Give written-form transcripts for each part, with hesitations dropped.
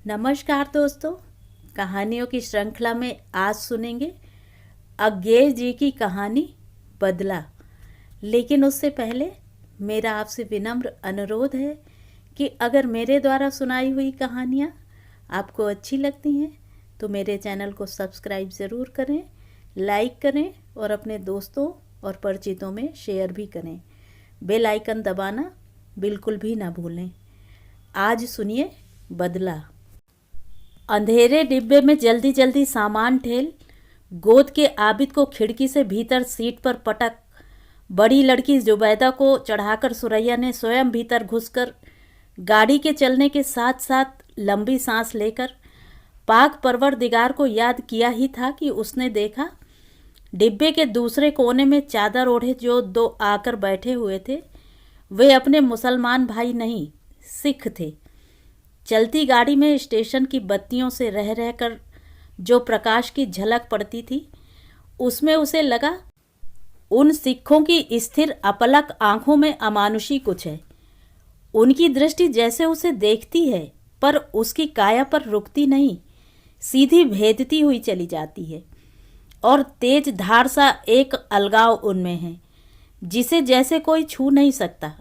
नमस्कार दोस्तों, कहानियों की श्रृंखला में आज सुनेंगे अज्ञेय जी की कहानी बदला। लेकिन उससे पहले मेरा आपसे विनम्र अनुरोध है कि अगर मेरे द्वारा सुनाई हुई कहानियाँ आपको अच्छी लगती हैं तो मेरे चैनल को सब्सक्राइब ज़रूर करें, लाइक करें और अपने दोस्तों और परिचितों में शेयर भी करें। बेल आइकन दबाना बिल्कुल भी ना भूलें। आज सुनिए बदला। अंधेरे डिब्बे में जल्दी जल्दी सामान ठेल गोद के आबिद को खिड़की से भीतर सीट पर पटक बड़ी लड़की जुबैदा को चढ़ाकर सुरैया ने स्वयं भीतर घुसकर गाड़ी के चलने के साथ साथ लंबी सांस लेकर पाक परवरदिगार को याद किया ही था कि उसने देखा डिब्बे के दूसरे कोने में चादर ओढ़े जो दो आकर बैठे हुए थे वे अपने मुसलमान भाई नहीं, सिख थे। चलती गाड़ी में स्टेशन की बत्तियों से रह रहकर जो प्रकाश की झलक पड़ती थी उसमें उसे लगा उन सिखों की स्थिर अपलक आंखों में अमानुषी कुछ है। उनकी दृष्टि जैसे उसे देखती है पर उसकी काया पर रुकती नहीं, सीधी भेदती हुई चली जाती है और तेज धार सा एक अलगाव उनमें है जिसे जैसे कोई छू नहीं सकता,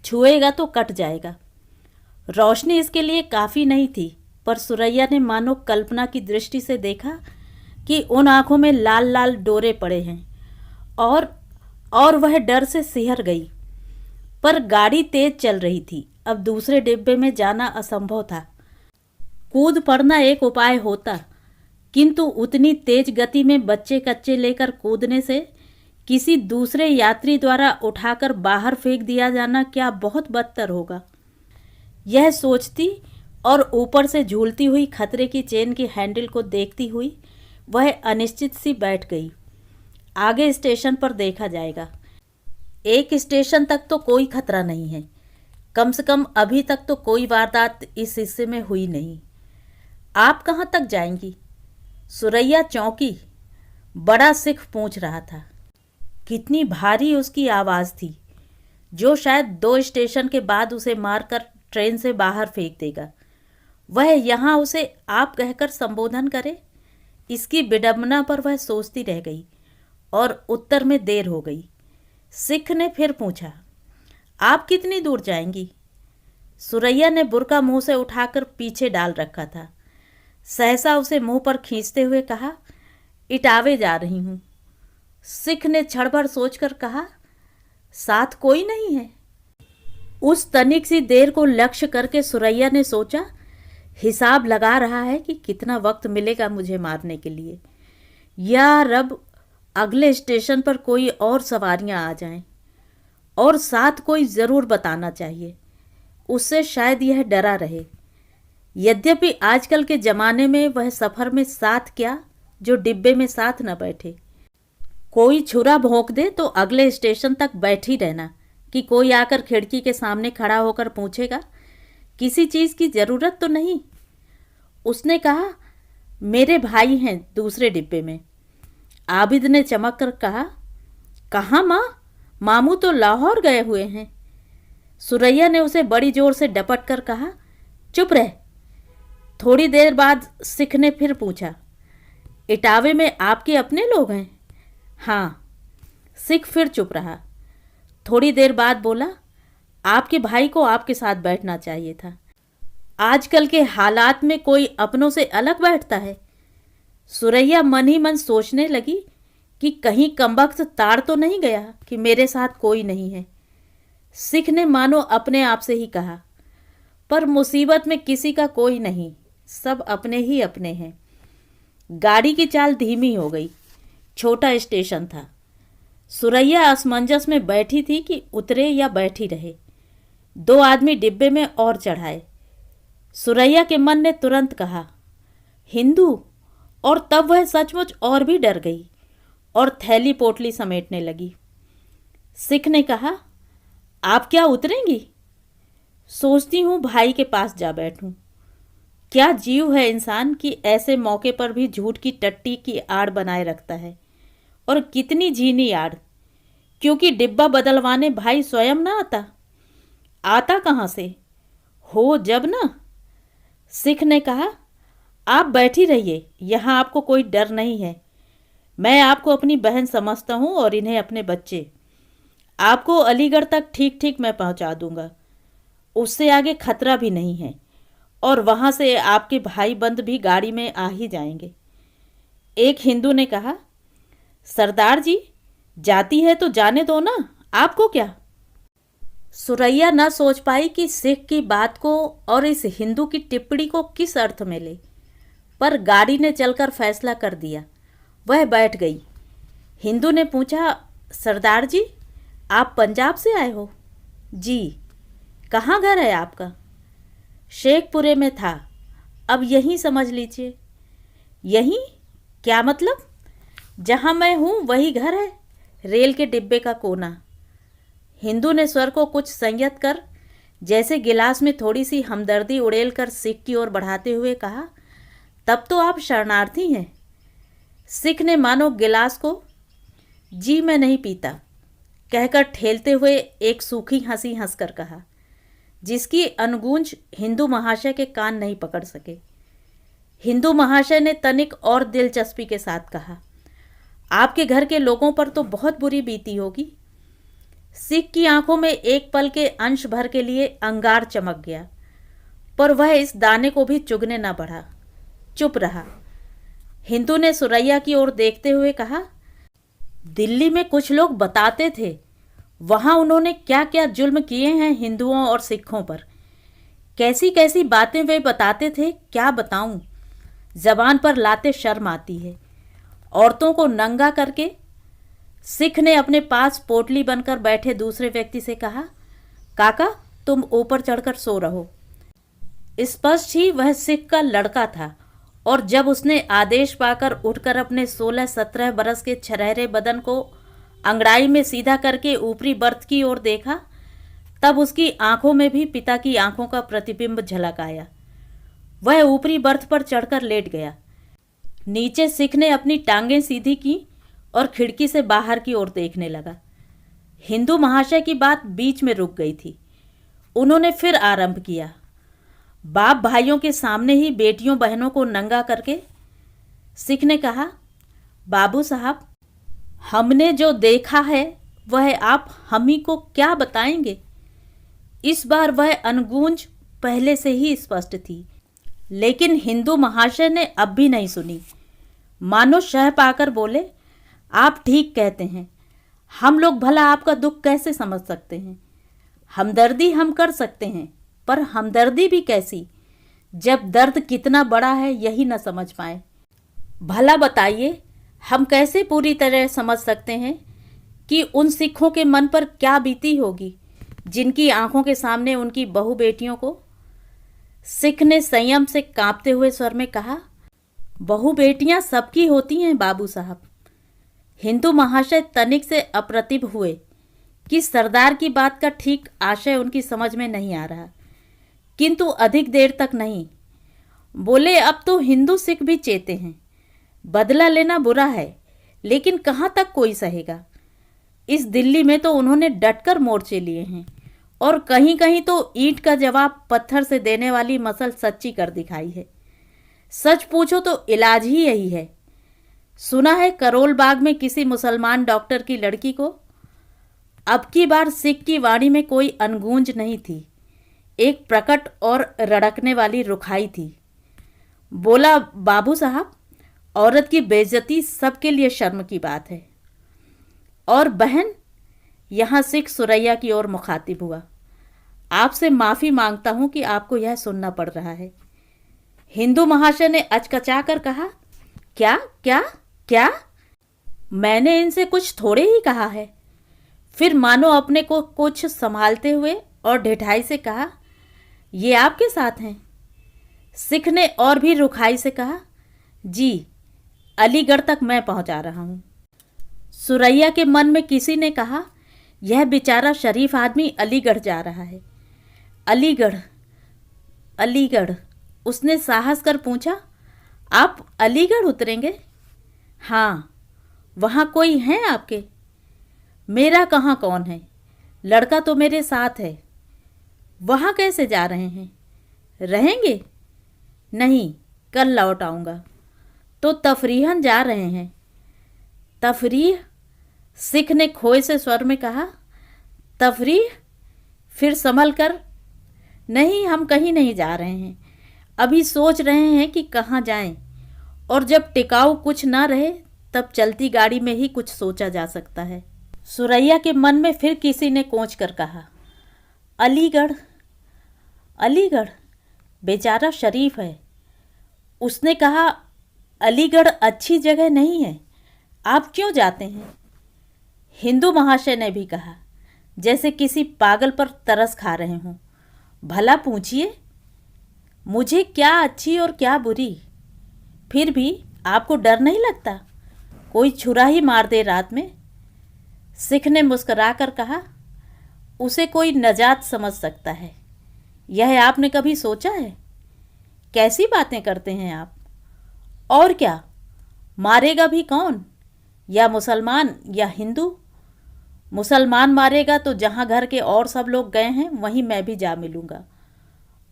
छुएगा तो कट जाएगा। रोशनी इसके लिए काफ़ी नहीं थी पर सुरैया ने मानो कल्पना की दृष्टि से देखा कि उन आँखों में लाल लाल डोरे पड़े हैं और वह डर से सिहर गई। पर गाड़ी तेज चल रही थी, अब दूसरे डिब्बे में जाना असंभव था। कूद पड़ना एक उपाय होता किंतु उतनी तेज गति में बच्चे कच्चे लेकर कूदने से किसी दूसरे यात्री द्वारा उठाकर बाहर फेंक दिया जाना क्या बहुत बदतर होगा। यह सोचती और ऊपर से झूलती हुई खतरे की चेन की हैंडल को देखती हुई वह अनिश्चित सी बैठ गई। आगे स्टेशन पर देखा जाएगा। एक स्टेशन तक तो कोई खतरा नहीं है, कम से कम अभी तक तो कोई वारदात इस हिस्से में हुई नहीं। आप कहाँ तक जाएंगी? सुरैया चौंकी। बड़ा सिख पूछ रहा था। कितनी भारी उसकी आवाज़ थी जो शायद 2 स्टेशन के बाद उसे मारकर ट्रेन से बाहर फेंक देगा। वह यहाँ उसे आप कहकर संबोधन करे, इसकी विडंबना पर वह सोचती रह गई और उत्तर में देर हो गई। सिख ने फिर पूछा, आप कितनी दूर जाएंगी? सुरैया ने बुर्का मुंह से उठाकर पीछे डाल रखा था। सहसा उसे मुंह पर खींचते हुए कहा, इटावे जा रही हूँ। सिख ने क्षण भर सोचकर कहा, साथ कोई नहीं है? उस तनिक सी देर को लक्ष्य करके सुरैया ने सोचा, हिसाब लगा रहा है कि कितना वक्त मिलेगा मुझे मारने के लिए। या रब, अगले स्टेशन पर कोई और सवारियां आ जाएं और साथ कोई ज़रूर बताना चाहिए, उससे शायद यह डरा रहे। यद्यपि आजकल के ज़माने में वह सफ़र में साथ क्या जो डिब्बे में साथ न बैठे। कोई छुरा भोंक दे तो अगले स्टेशन तक बैठी रहना कि कोई आकर खिड़की के सामने खड़ा होकर पूछेगा, किसी चीज़ की ज़रूरत तो नहीं? उसने कहा, मेरे भाई हैं दूसरे डिब्बे में। आबिद ने चमक कर कहा, कहाँ माँ? मामू तो लाहौर गए हुए हैं। सुरैया ने उसे बड़ी जोर से डपट कर कहा, चुप रह। थोड़ी देर बाद सिख ने फिर पूछा, इटावे में आपके अपने लोग हैं? हाँ। सिख फिर चुप रहा। थोड़ी देर बाद बोला, आपके भाई को आपके साथ बैठना चाहिए था। आजकल के हालात में कोई अपनों से अलग बैठता है। सुरैया मन ही मन सोचने लगी कि कहीं कमबख्त ताड़ तो नहीं गया कि मेरे साथ कोई नहीं है। सिख ने मानो अपने आप से ही कहा, पर मुसीबत में किसी का कोई नहीं, सब अपने ही अपने हैं। गाड़ी की चाल धीमी हो गई। छोटा स्टेशन था। सुरैया असमंजस में बैठी थी कि उतरे या बैठी रहे। 2 आदमी डिब्बे में और चढ़ाए। सुरैया के मन ने तुरंत कहा, हिंदू, और तब वह सचमुच और भी डर गई और थैली पोटली समेटने लगी। सिख ने कहा, आप क्या उतरेंगी? सोचती हूँ भाई के पास जा बैठूं। क्या जीव है इंसान कि ऐसे मौके पर भी झूठ की टट्टी की आड़ बनाए रखता है, और कितनी झीनी आड़, क्योंकि डिब्बा बदलवाने भाई स्वयं ना आता। आता कहाँ से? हो जब ना। सिख ने कहा, आप बैठी रहिए, यहाँ आपको कोई डर नहीं है। मैं आपको अपनी बहन समझता हूँ और इन्हें अपने बच्चे। आपको अलीगढ़ तक ठीक ठीक मैं पहुँचा दूंगा, उससे आगे खतरा भी नहीं है, और वहाँ से आपके भाई बंद भी गाड़ी में आ ही जाएंगे। एक हिंदू ने कहा, सरदार जी, जाती है तो जाने दो ना, आपको क्या। सुरैया न सोच पाई कि सिख की बात को और इस हिंदू की टिप्पणी को किस अर्थ में ले, पर गाड़ी ने चलकर फैसला कर दिया। वह बैठ गई। हिंदू ने पूछा, सरदार जी, आप पंजाब से आए हो? जी। कहाँ घर है आपका? शेखपुरे में था, अब यहीं समझ लीजिए। यहीं? क्या मतलब? जहाँ मैं हूँ वही घर है, रेल के डिब्बे का कोना। हिंदू ने स्वर को कुछ संयत कर, जैसे गिलास में थोड़ी सी हमदर्दी उड़ेल कर सिख की ओर बढ़ाते हुए कहा, तब तो आप शरणार्थी हैं। सिख ने मानो गिलास को जी मैं नहीं पीता कहकर ठेलते हुए एक सूखी हंसी हंसकर कहा, जिसकी अनुगूंज हिंदू महाशय के कान नहीं पकड़ सके। हिंदू महाशय ने तनिक और दिलचस्पी के साथ कहा, आपके घर के लोगों पर तो बहुत बुरी बीती होगी। सिख की आंखों में एक पल के अंश भर के लिए अंगार चमक गया, पर वह इस दाने को भी चुगने न बढ़ा, चुप रहा। हिंदू ने सुरैया की ओर देखते हुए कहा, दिल्ली में कुछ लोग बताते थे वहां उन्होंने क्या क्या जुल्म किए हैं हिंदुओं और सिखों पर। कैसी कैसी बातें वे बताते थे, क्या बताऊं, जबान पर लाते शर्म आती है। औरतों को नंगा करके। सिख ने अपने पास पोटली बनकर बैठे दूसरे व्यक्ति से कहा, काका, तुम ऊपर चढ़कर सो रहो। स्पष्ट ही वह सिख का लड़का था, और जब उसने आदेश पाकर उठकर अपने 16-17 बरस के छरहरे बदन को अंगड़ाई में सीधा करके ऊपरी बर्थ की ओर देखा, तब उसकी आंखों में भी पिता की आंखों का प्रतिबिंब झलक आया। वह ऊपरी बर्थ पर चढ़कर लेट गया। नीचे सिख ने अपनी टांगें सीधी की और खिड़की से बाहर की ओर देखने लगा। हिंदू महाशय की बात बीच में रुक गई थी। उन्होंने फिर आरंभ किया, बाप भाइयों के सामने ही बेटियों बहनों को नंगा करके। सिख ने कहा, बाबू साहब, हमने जो देखा है वह आप हम ही को क्या बताएंगे। इस बार वह अनुगूंज पहले से ही स्पष्ट थी, लेकिन हिंदू महाशय ने अब भी नहीं सुनी। मानो शह पाकर बोले, आप ठीक कहते हैं, हम लोग भला आपका दुख कैसे समझ सकते हैं। हमदर्दी हम कर सकते हैं, पर हमदर्दी भी कैसी, जब दर्द कितना बड़ा है यही न समझ पाए। भला बताइए, हम कैसे पूरी तरह समझ सकते हैं कि उन सिखों के मन पर क्या बीती होगी जिनकी आंखों के सामने उनकी बहू बेटियों को। सिख ने संयम से कांपते हुए स्वर में कहा, बहू बेटियां सबकी होती हैं बाबू साहब। हिंदू महाशय तनिक से अप्रतिभ हुए कि सरदार की बात का ठीक आशय उनकी समझ में नहीं आ रहा, किंतु अधिक देर तक नहीं बोले। अब तो हिंदू सिख भी चेते हैं, बदला लेना बुरा है, लेकिन कहाँ तक कोई सहेगा। इस दिल्ली में तो उन्होंने डटकर मोर्चे लिए हैं, और कहीं कहीं तो ईंट का जवाब पत्थर से देने वाली मसल सच्ची कर दिखाई है। सच पूछो तो इलाज ही यही है। सुना है करोल बाग में किसी मुसलमान डॉक्टर की लड़की को। अब की बार सिख की वाणी में कोई अनगूंज नहीं थी, एक प्रकट और रड़कने वाली रुखाई थी। बोला, बाबू साहब, औरत की बेइज्जती सबके लिए शर्म की बात है। और बहन, यहाँ सिख सुरैया की ओर मुखातिब हुआ, आपसे माफ़ी मांगता हूँ कि आपको यह सुनना पड़ रहा है। हिंदू महाशय ने अचकचा कर कहा, क्या क्या क्या? मैंने इनसे कुछ थोड़े ही कहा है। फिर मानो अपने को कुछ संभालते हुए और ढिठाई से कहा, ये आपके साथ हैं। सिख ने और भी रुखाई से कहा, जी, अलीगढ़ तक मैं पहुंचा रहा हूं। सुरैया के मन में किसी ने कहा, यह बेचारा शरीफ आदमी अलीगढ़ जा रहा है। अलीगढ़, अलीगढ़। उसने साहस कर पूछा, आप अलीगढ़ उतरेंगे? हाँ। वहाँ कोई है आपके? मेरा कहाँ कौन है, लड़का तो मेरे साथ है। वहाँ कैसे जा रहे हैं? रहेंगे? नहीं, कल लौट आऊँगा। तो तफरीहन जा रहे हैं? तफरीह? सिख ने खोए से स्वर में कहा। तफरीह? फिर संभल कर, नहीं, हम कहीं नहीं जा रहे हैं। अभी सोच रहे हैं कि कहाँ जाएं, और जब टिकाऊ कुछ ना रहे तब चलती गाड़ी में ही कुछ सोचा जा सकता है। सुरैया के मन में फिर किसी ने कोंच कर कहा, अलीगढ़? अलीगढ़? बेचारा शरीफ है। उसने कहा, अलीगढ़ अच्छी जगह नहीं है, आप क्यों जाते हैं? हिंदू महाशय ने भी कहा, जैसे किसी पागल पर तरस खा रहे हों। भला पूछिए, मुझे क्या अच्छी और क्या बुरी? फिर भी आपको डर नहीं लगता कोई छुरा ही मार दे रात में? सिख ने मुस्कुराकर कहा, उसे कोई नजात समझ सकता है। यह आपने कभी सोचा है? कैसी बातें करते हैं आप? और क्या, मारेगा भी कौन? या मुसलमान या हिंदू? मुसलमान मारेगा तो जहाँ घर के और सब लोग गए हैं वहीं मैं भी जा मिलूँगा,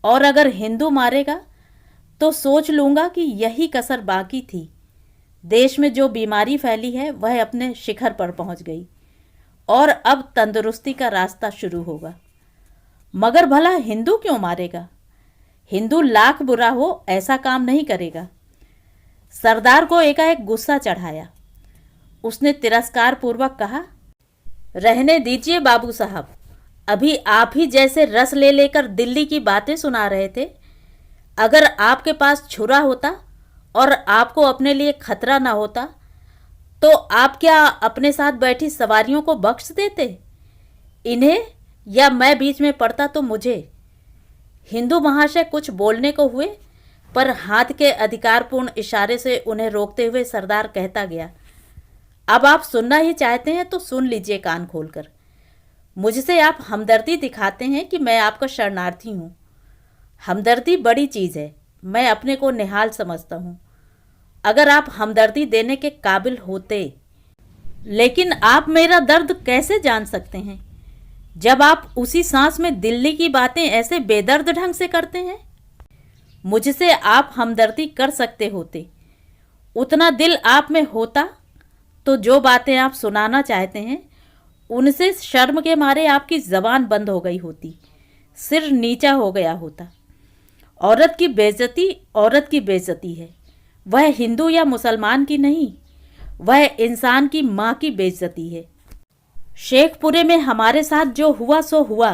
और अगर हिंदू मारेगा तो सोच लूँगा कि यही कसर बाकी थी। देश में जो बीमारी फैली है वह अपने शिखर पर पहुँच गई, और अब तंदुरुस्ती का रास्ता शुरू होगा। मगर भला हिंदू क्यों मारेगा? हिंदू लाख बुरा हो ऐसा काम नहीं करेगा। सरदार को एकाएक गुस्सा चढ़ाया। उसने तिरस्कार पूर्वक कहा, रहने दीजिए बाबू साहब, अभी आप ही जैसे रस ले लेकर दिल्ली की बातें सुना रहे थे। अगर आपके पास छुरा होता और आपको अपने लिए खतरा ना होता तो आप क्या अपने साथ बैठी सवारियों को बख्श देते? इन्हें, या मैं बीच में पड़ता तो मुझे? हिंदू महाशय कुछ बोलने को हुए, पर हाथ के अधिकारपूर्ण इशारे से उन्हें रोकते हुए सरदार कहता गया, अब आप सुनना ही चाहते हैं तो सुन लीजिए कान खोलकर। मुझसे आप हमदर्दी दिखाते हैं कि मैं आपका शरणार्थी हूँ। हमदर्दी बड़ी चीज़ है, मैं अपने को निहाल समझता हूँ। अगर आप हमदर्दी देने के काबिल होते, लेकिन आप मेरा दर्द कैसे जान सकते हैं जब आप उसी सांस में दिल्ली की बातें ऐसे बेदर्द ढंग से करते हैं? मुझसे आप हमदर्दी कर सकते होते, उतना दिल आप में होता तो जो बातें आप सुनाना चाहते हैं उनसे शर्म के मारे आपकी जबान बंद हो गई होती, सिर नीचा हो गया होता। औरत की बेइज्जती औरत की बेइज्जती है, वह हिंदू या मुसलमान की नहीं, वह इंसान की माँ की बेइज्जती है। शेखपुरे में हमारे साथ जो हुआ सो हुआ,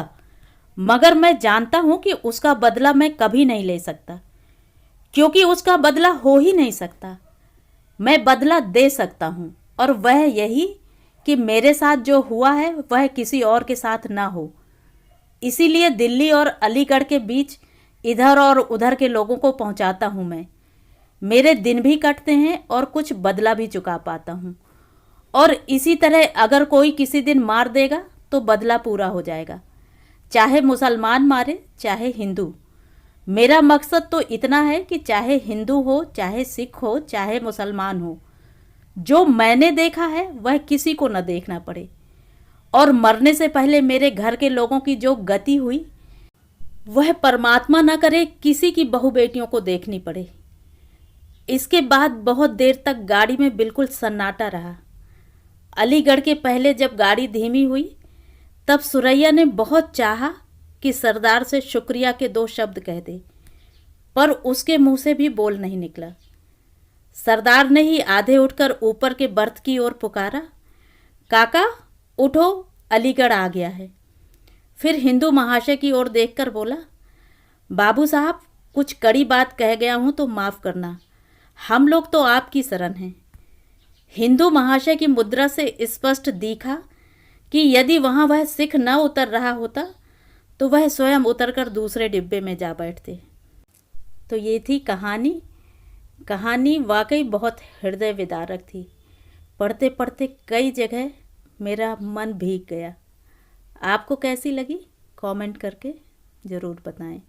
मगर मैं जानता हूँ कि उसका बदला मैं कभी नहीं ले सकता, क्योंकि उसका बदला हो ही नहीं सकता। मैं बदला दे सकता हूँ, और वह यही कि मेरे साथ जो हुआ है वह किसी और के साथ ना हो। इसीलिए दिल्ली और अलीगढ़ के बीच इधर और उधर के लोगों को पहुंचाता हूं मैं। मेरे दिन भी कटते हैं और कुछ बदला भी चुका पाता हूं, और इसी तरह अगर कोई किसी दिन मार देगा तो बदला पूरा हो जाएगा, चाहे मुसलमान मारे चाहे हिंदू। मेरा मकसद तो इतना है कि चाहे हिंदू हो, चाहे सिख हो, चाहे मुसलमान हो, जो मैंने देखा है वह किसी को न देखना पड़े, और मरने से पहले मेरे घर के लोगों की जो गति हुई वह परमात्मा न करे किसी की बहू बेटियों को देखनी पड़े। इसके बाद बहुत देर तक गाड़ी में बिल्कुल सन्नाटा रहा। अलीगढ़ के पहले जब गाड़ी धीमी हुई तब सुरैया ने बहुत चाहा कि सरदार से शुक्रिया के दो शब्द कह दे, पर उसके मुंह से भी बोल नहीं निकला। सरदार ने ही आधे उठकर ऊपर के बर्थ की ओर पुकारा, काका उठो, अलीगढ़ आ गया है। फिर हिंदू महाशय की ओर देखकर बोला, बाबू साहब कुछ कड़ी बात कह गया हूँ तो माफ़ करना, हम लोग तो आपकी शरण हैं। हिंदू महाशय की मुद्रा से स्पष्ट दिखा कि यदि वहाँ वह सिख न उतर रहा होता तो वह स्वयं उतरकर दूसरे डिब्बे में जा बैठते। तो ये थी कहानी। कहानी वाकई बहुत हृदय विदारक थी। पढ़ते पढ़ते कई जगह मेरा मन भीग गया। आपको कैसी लगी कमेंट करके ज़रूर बताएं।